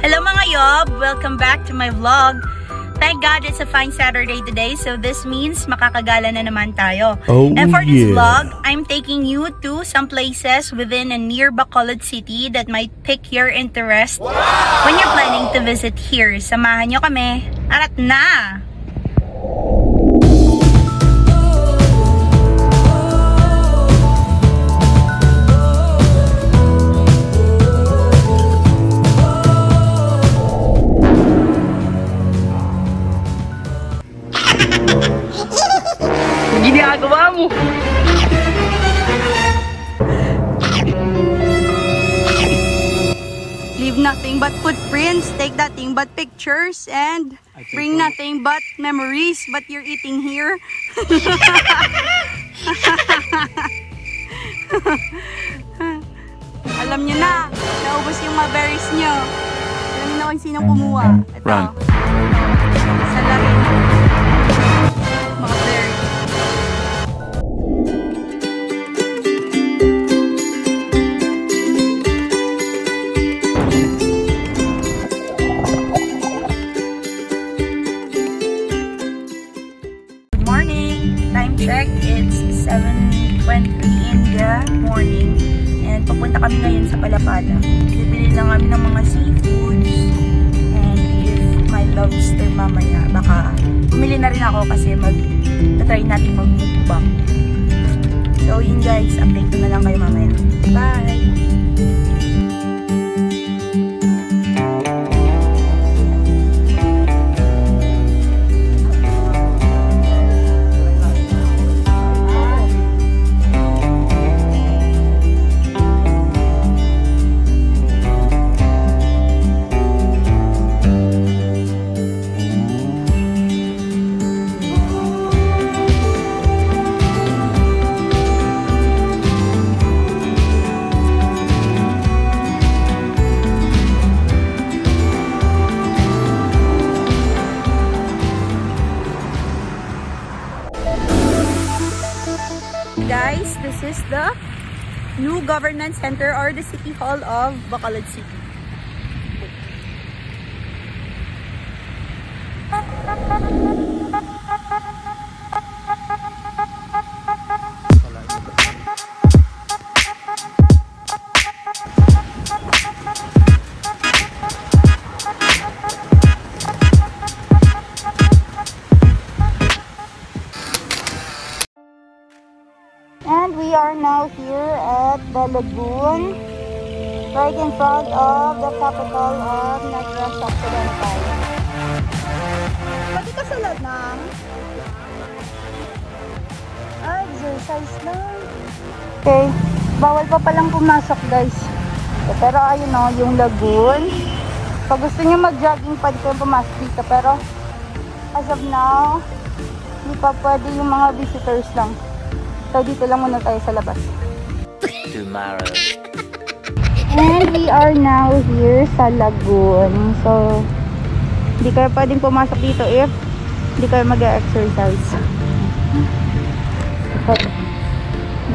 Hello mga yob! Welcome back to my vlog. Thank God it's a fine Saturday today, so this means makakagala na naman tayo. And for this vlog, I'm taking you to some places within and near Bacolod City that might pique your interest when you're planning to visit here. Samahan nyo kami. Arat na! Ginagawa mo. Leave nothing but footprints, take nothing but pictures, and bring nothing but memories. But you're eating here. Alam nyo na, naubos yung mga berries nyo. Alam nyo na kung sinong kumuha. Ito. Sa larin. Mga berries. Check, it's 7:20 in the morning and papunta kami ngayon sa Palapala. Bibili lang kami ng mga seafoods and if my lobster mamaya, baka bumili na rin ako kasi try natin mag-mukbang. So yun guys, update ko na lang kayo mamaya. Bye! Guys, this is the new governance center or the City Hall of Bacolod City. And we are now here at the lagoon, right in front of the capital of Negros Occidental. Pwede ka sa ladang? Exercise lang. Okay, bawal pa palang pumasok guys. Pero ayun o, yung lagoon. Pag gusto nyo mag-jogging, pwede kayo pumasok dito. Pero as of now, hindi pa pwede yung mga visitors lang. So, dito lang muna tayo sa labas. Tomorrow. And we are now here sa lagoon. So, hindi kayo pwedeng pumasok dito if hindi kayo mag-exercise. So,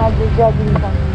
mag-jogging kami.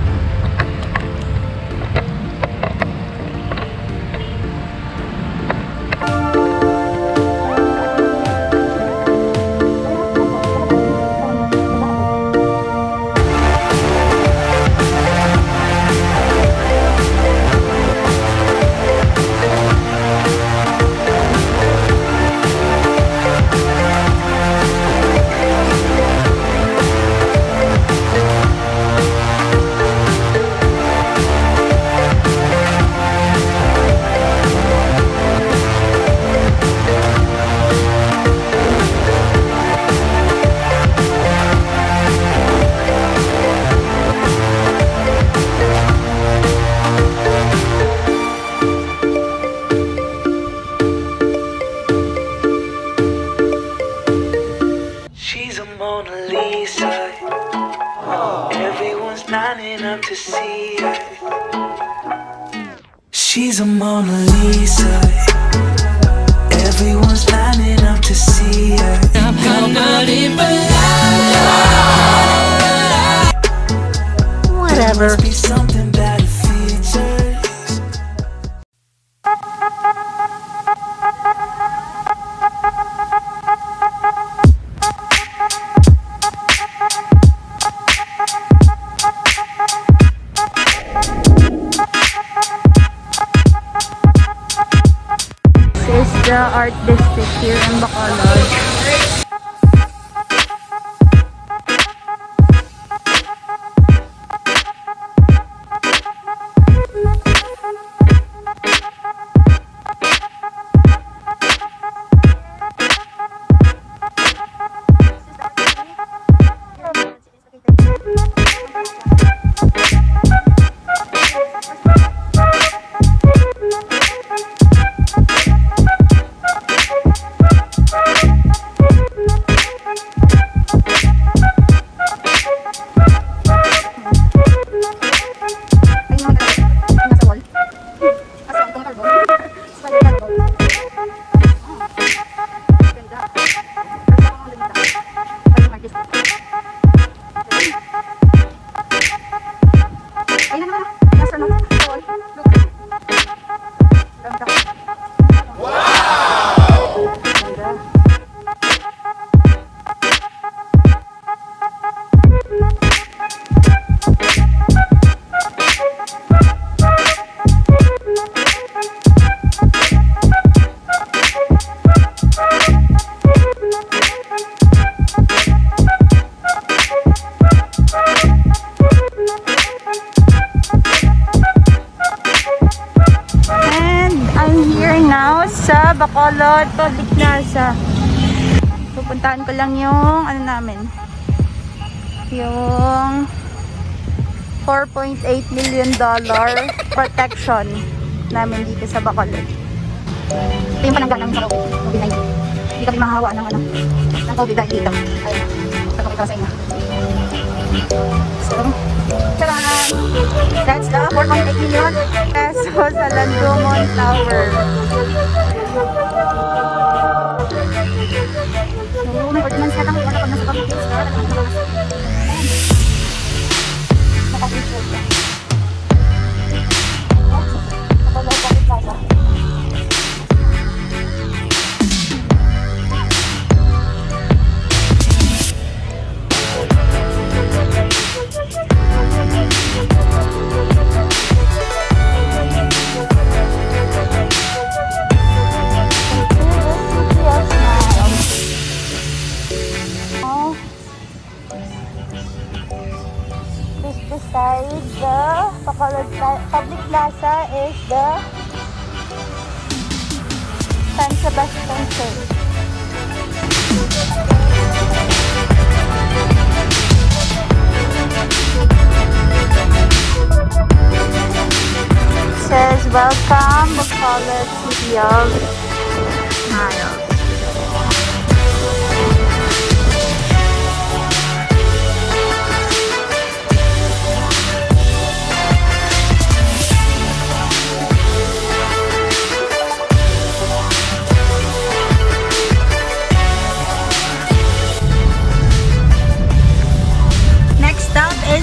Everyone's lining up to see her. She's a Mona Lisa. Everyone's lining up to see her. Whatever. Must be something about her features. the art district here in Bacolod. Sa Bacolod Public Plaza. Pupuntahan ko lang yung ano namin, yung $4.8 million protection namin dito sa Bacolod. Ito yung pananggal namin sa COVID-19. Hindi kami mahawa ng COVID dito. Ayun, ito sa inyo. So, that's the 4.8 million pesos sa Landumon Tower. So, may ordinance na lang. Wala pag nasa pag-tips ka. Nakapag-tips ka. Nakapag-tips ka. Beside the Bacolod Public Plaza is the San Sebastian Church. It says, "Welcome Bacolod City of Smiles."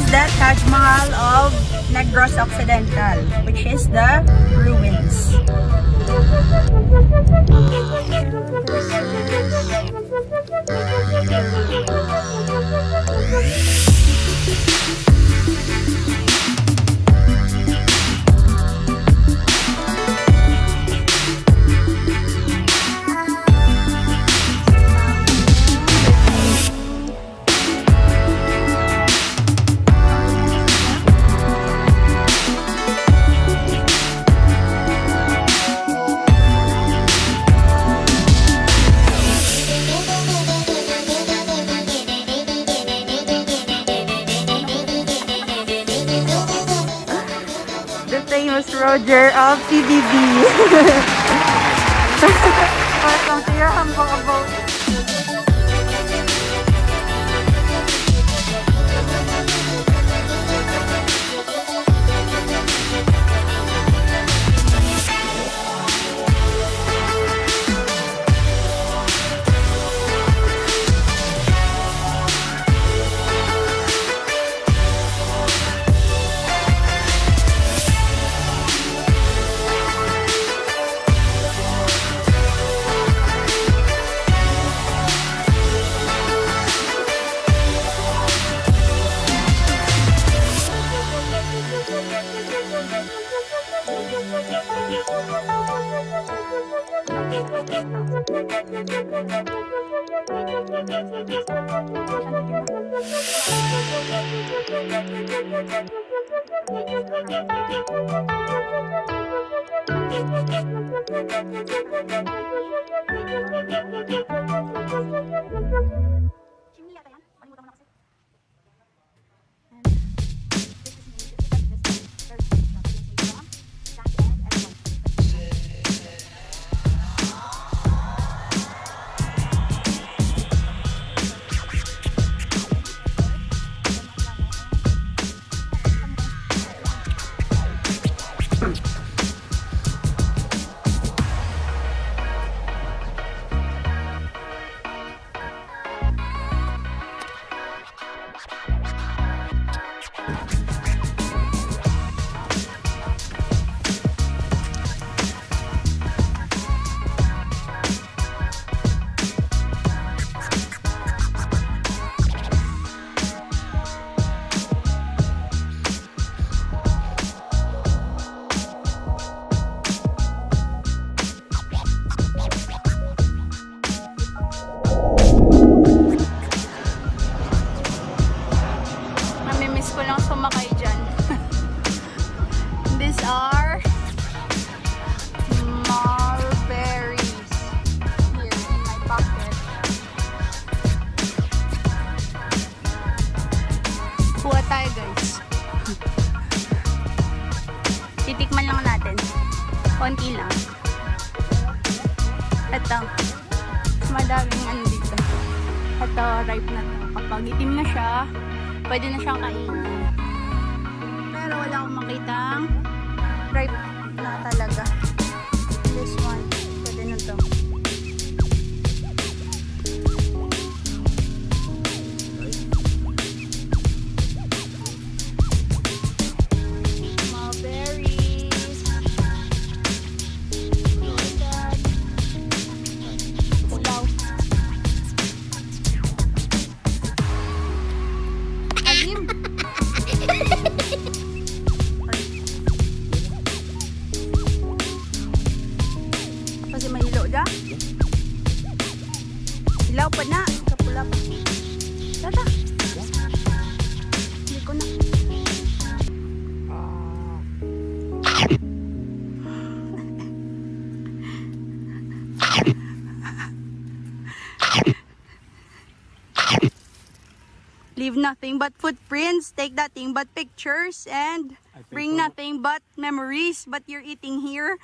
The Taj Mahal of Negros Occidental, which is the ruins. Famous Roger of CBB. Welcome to your humble abode. Titikman lang natin. Konti lang. Ito. Madaming ano dito. Ito, ripe na to. Kapag itim na siya, pwede na siyang kainin. Pero wala akong makitang ripe na talaga. This one. Pwede na to. Kasi may ilo dyan. Ilaw pa na. Kapula pa. Tata. Hindi ko na. Leave nothing but footprints, take nothing but pictures, and bring nothing but memories, but you're eating here.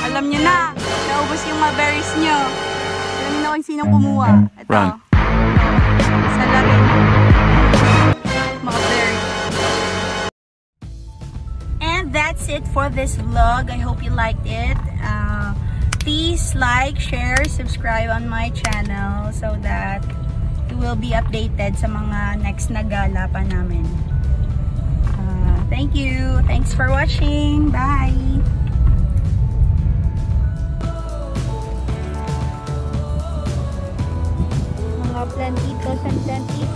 Alam nyo na, naubos yung mga berries nyo. Alam nyo na kung sinong kumuha. Ito. Sala rin. Mga berries. And that's it for this vlog. I hope you liked it. Please like, share, subscribe on my channel so that you will be updated sa mga next na gala pa namin. Thank you. Thanks for watching. Bye. Mga plantitos and plantitos.